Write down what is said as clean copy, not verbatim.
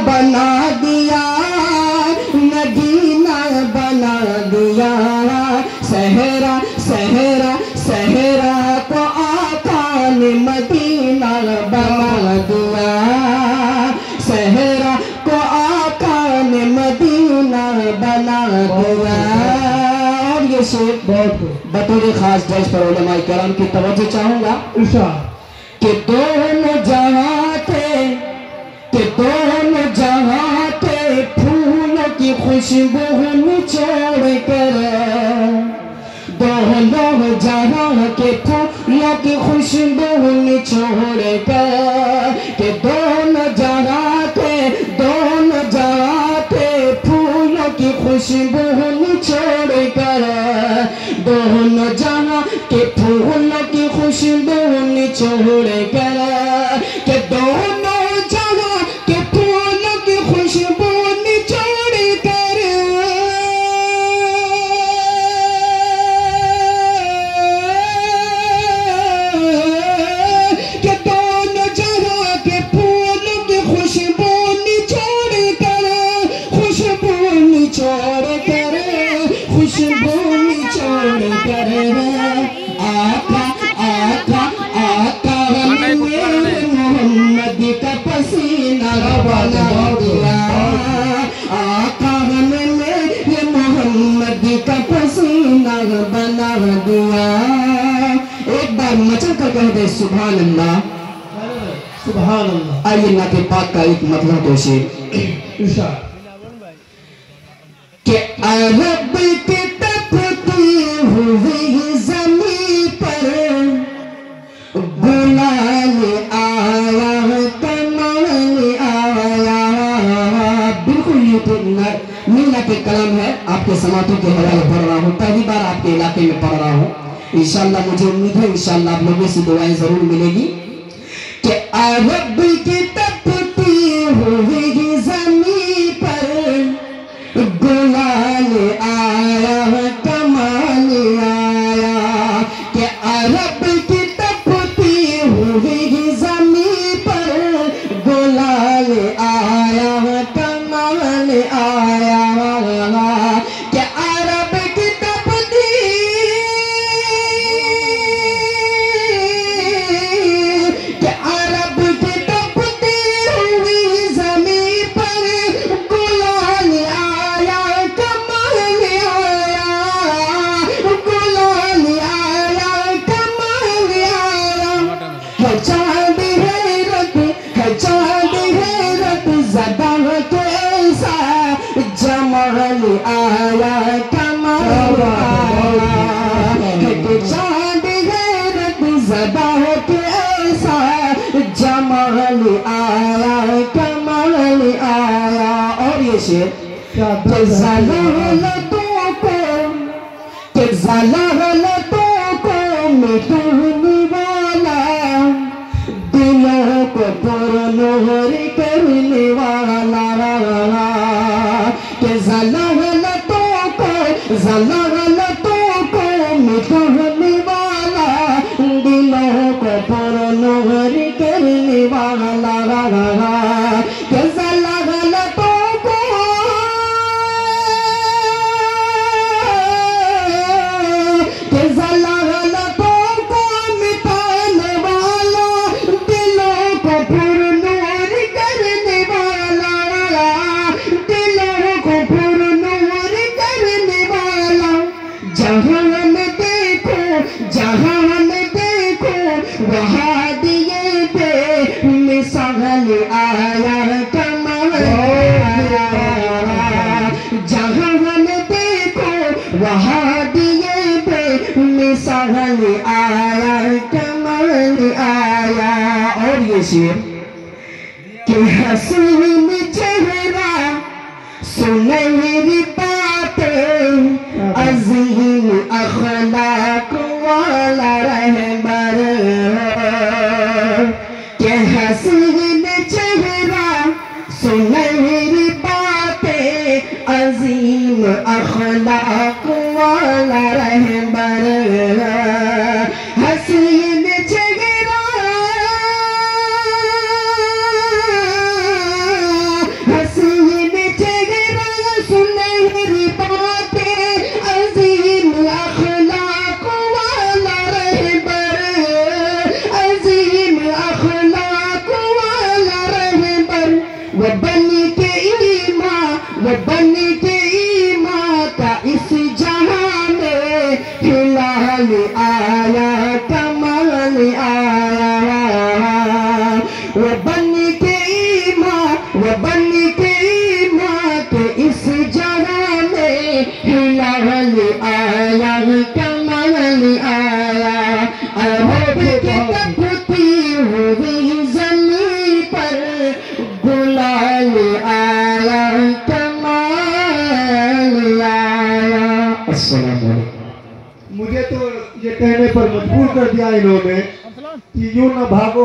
बना दिया, मदीना बना दिया। सहरा सहरा सहरा को आका ने मदीना बना दिया, सहरा को आका ने मदीना बना दिया। और ये शेर बतौर खास दर्ज पर उलमाए करम की तवज्जो चाहूंगा कि दोनों जहां थे, कि दोनों जहां थे फूलों की खुशबू निचोड़ कर, दोनों जहां के फूलों की खुशबू निचोड़ कर, कि दोनों जहां थे, दोनों जहां थे फूलों की खुशबू निचोड़ कर, दोनों जहां के फूलों की खुशबू निचोड़ कर, कि दोनों जहां के फूलों की खुशबू निचोड़ कर, कि दोनों जहां के फूलों की खुशबू निचोड़ कर, खुशबू निचोड़ कर, खुशबू निचोड़ कर, आका आका आका मोहम्मद का पसीना बना दिया, आका हमने ये मोहम्मद का पसीना बना दिया। एक बार मचल कर कह दे सुभान अल्लाह, सुभान अल्लाह। आइए अल्लाह के पाक का एक मतलब तो शेर कि अरब की तपती हुई जमीन पर बुलाल आया, कमाल आया। बिल्कुल ये तो मीना के कलम है, आपके समातों के हवाले पढ़ रहा हूँ, पहली बार आपके इलाके में पढ़ रहा हूँ। इंशाअल्लाह मुझे उम्मीद है इंशाअल्लाह आप लोगों से दुआएं जरूर मिलेगी कि अरब की तपती हुई जमीन पर गुलाल आया, कमाल आया। कि अरब की तपती हुई जमीन पर गुलाल आया, कमाल आया। कि अरब की तपती, कि अरब की तपती हुई जमीन पर गुलाल आया, कमाल आया, गुलाल आया, कमाल आया। है चांद हैरत, है चांद हैरत ज़दा कैसा जमाल आया, कमाल आया। है चांद हैरत ज़दा कैसा जमाल आया, कमाल आया। और ये शेर कि ज़लालतों को, कि ज़लालतों को मिटाने वाला, दिलों को पुरनूर करने वाला। कि ज़लालतों को, ज़लालतों को मिटाने वाला, दिलों को पुरनूर करने वाला। कि ज़लालतों को, कि ज़लालतों को मिटाने वाला, दिलों को पुरनूर करने वाला, दिलों को पुरनूर करने वाला। जहां में देखो, जहां में देखो वहाँ दिए पे मिसाल आया, कमाल आया। जहां में देखो वहाँ दिए पे मिसाल आया, कमाल आया। और ये शेर कि हसीन चेहरा सुनहरी बातें, अजीम अखलाक वाला रहबर। कि हसीन चेहरा सुनहरी बातें, अजीम अखलाक वाला रहबर। हसीन चेहरा, वो बन के ईमा, वो बन के ईमा का इस जहां में हिलाल आया, कमाल आया। वो बन के ईमा, वो बन के ईमा के इस जहां में हिलाल आया, कमाल आया। अरब के तपती हुई ज़मीं पर गुलाल आया, कमाल आया। अस्सलाम वालेकुम। मुझे तो ये कहने पर मजबूर कर दिया इन्होंने कि यूं ना भागो